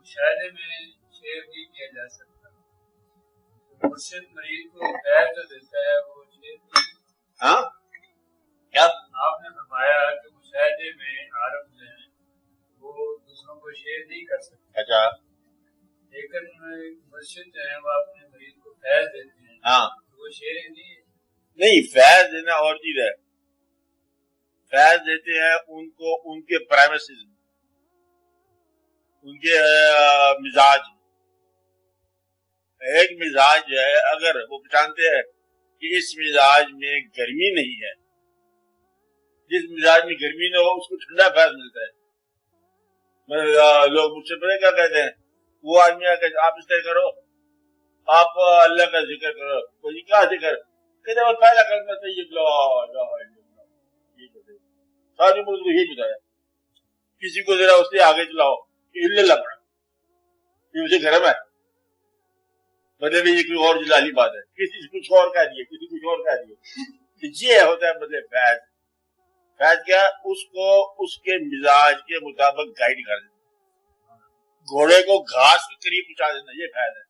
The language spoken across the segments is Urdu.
مشاہدے میں شیئر نہیں کیا جا سکتا. مرشد مریض کو خیر جو دیتا ہے وہ شیئر نہیں. ہاں کیا آپ نے فرمایا کہ مشاہدے میں عارف جو ہیں وہ دوسروں کو شیئر نہیں کر سکتے. اچھا لیکن مرشد جو ہے وہ اپنے مریض کو فیض دیتے ہیں. ہاں وہ شیئر نہیں ہے. نہیں، فیض دینا اور چیز ہے. فیض دیتے ہیں ان کو ان کے پرائمسز، ان کے مزاج. ایک مزاج جو ہے اگر وہ پہچانتے ہیں کہ اس مزاج میں گرمی نہیں ہے، جس مزاج میں گرمی نہ ہو اس کو ٹھنڈا فیض ملتا ہے. لوگ مجھ سے پہلے کیا کہتے ہیں، وہ آدمی آپ اس طرح کرو، آپ اللہ کا ذکر کرو. کوئی کیا ذکر کہتے ہیں پہلا کرنا چاہیے ساری ملک کو یہی بتایا. کسی کو ذرا اس سے آگے چلاؤ کہ اللہ پڑا یہ اسے گرم ہے، مطلب یہ کوئی اور جلالی بات ہے. کسی سے کچھ اور کہہ دیے، کسی کچھ اور کہہ دیے. یہ ہوتا ہے مطلب فیض. فیض کیا؟ اس کو اس کے مزاج کے مطابق گائیڈ کر دینا، گھوڑے کو گھاس کے قریب پہنچا دینا. یہ فیض ہے.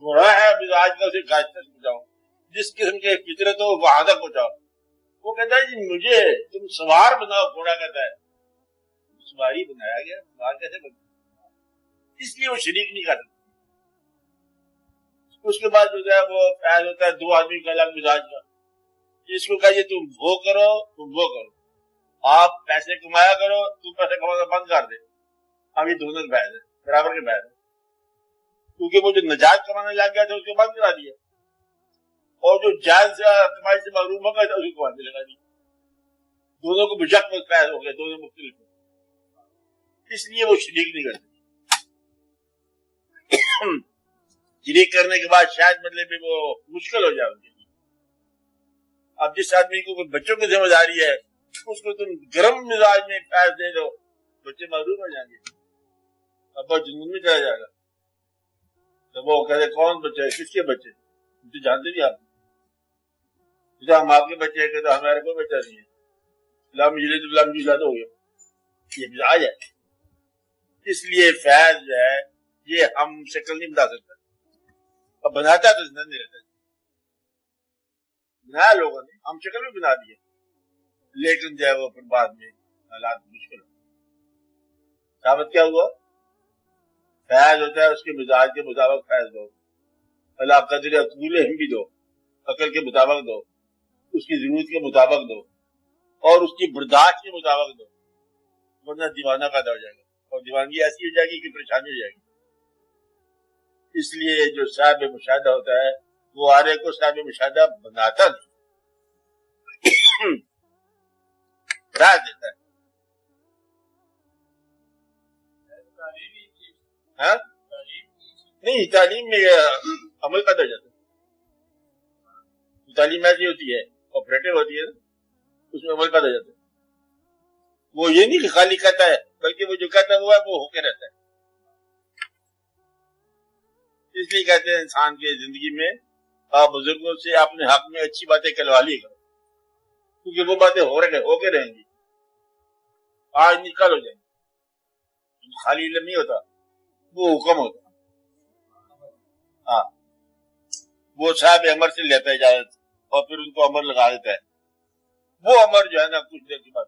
گھوڑا ہے مزاج کا، اسے گھاس تک پہنچاؤ. جس قسم کے فطرت ہو وہاں تک پہنچاؤ. وہ کہتا ہے جی مجھے تم سوار بناؤ. گھوڑا کہتا ہے سواری بنایا گیا، سوار کیسے بنا؟ اس لیے وہ شریک نہیں کرتا. اس کے بعد جو ہے وہ فیض ہوتا ہے دو آدمی کا الگ مزاج کا. اس کو کہیے تم وہ کرو، تم وہ کرو. آپ پیسے کمایا کرو، تم پیسے کمانا بند کر دے. اب یہ دونوں کے فیض ہے، برابر کے فیض ہے. کیونکہ وہ جو نجات کمانے لگ گیا تھا اس کو بند کرا دیا، اور جو جائز کمائی سے محروم ہو گیا تھا اس کو کمانے لگا دیا. دونوں کو بجک میں فیض ہو گیا، دونوں مختلف. اس لیے وہ شریک نہیں کرتے. شریک کرنے کے بعد شاید مطلب وہ مشکل ہو جائے ان کے لیے. اب جس آدمی کو بچوں کی ذمہ داری ہے اس کو تم گرم مزاج میں فیض دے دو، بچے محروم ہو جائیں گے، ابا جنون میں چلا جائے گا. تو وہ کہتے کون بچے، کس کے بچے؟ مجھے جانتے بھی آپ ہم آپ کے بچے ہیں کہ تو ہمارا کوئی بچہ نہیں ہے. لم یلد ولم یولد ہو گیا. یہ مزاج ہے. اس لیے فیض جو ہے یہ ہم شکل نہیں بنا سکتا. اب بناتا تو زندہ نہیں رہتا. بنایا لوگوں نے، ہم شکل بھی بنا دیے، لیکن جو ہے وہ پھر بعد میں حالات مشکل ہو. ثابت کیا ہوا؟ فیض ہوتا ہے اس کے مزاج کے مطابق فیض دو. اللہ قدر اقول ہم بھی دو، عقل کے مطابق دو، اس کی ضرورت کے مطابق دو، اور اس کی برداشت کے مطابق دو. ورنہ دیوانہ پیدا ہو جائے گا، اور دیوانگی ایسی ہو جائے گی کہ پریشانی ہو جائے گی. اس لیے جو صاحب مشاہدہ ہوتا ہے وہ آرے کو صاحب مشاہدہ بناتا نہیں، راز دیتا ہے. ہاں نہیں، تعلیم میں عمل پیدا ہو جاتا ہے. تعلیم ایسی ہوتی ہے آپریٹو ہوتی ہے، اس میں عمل پیدا ہو جاتا ہے. وہ یہ نہیں کہ خالی کہتا ہے، بلکہ وہ جو کہتا ہے وہ ہے وہ ہو کے رہتا ہے. اس لیے کہتے ہیں انسان کی زندگی میں آپ بزرگوں سے اپنے حق میں اچھی باتیں کہلوا لیے کرو، کیونکہ وہ باتیں ہو کے رہیں گی، آج نہیں کل ہو جائیں گی. خالی علم نہیں ہوتا، وہ حکم ہوتا. ہاں وہ صاحب امر سے لیتا ہے اجازت، اور پھر ان کو امر لگا دیتا ہے. وہ امر جو ہے نا کچھ دیر کے بعد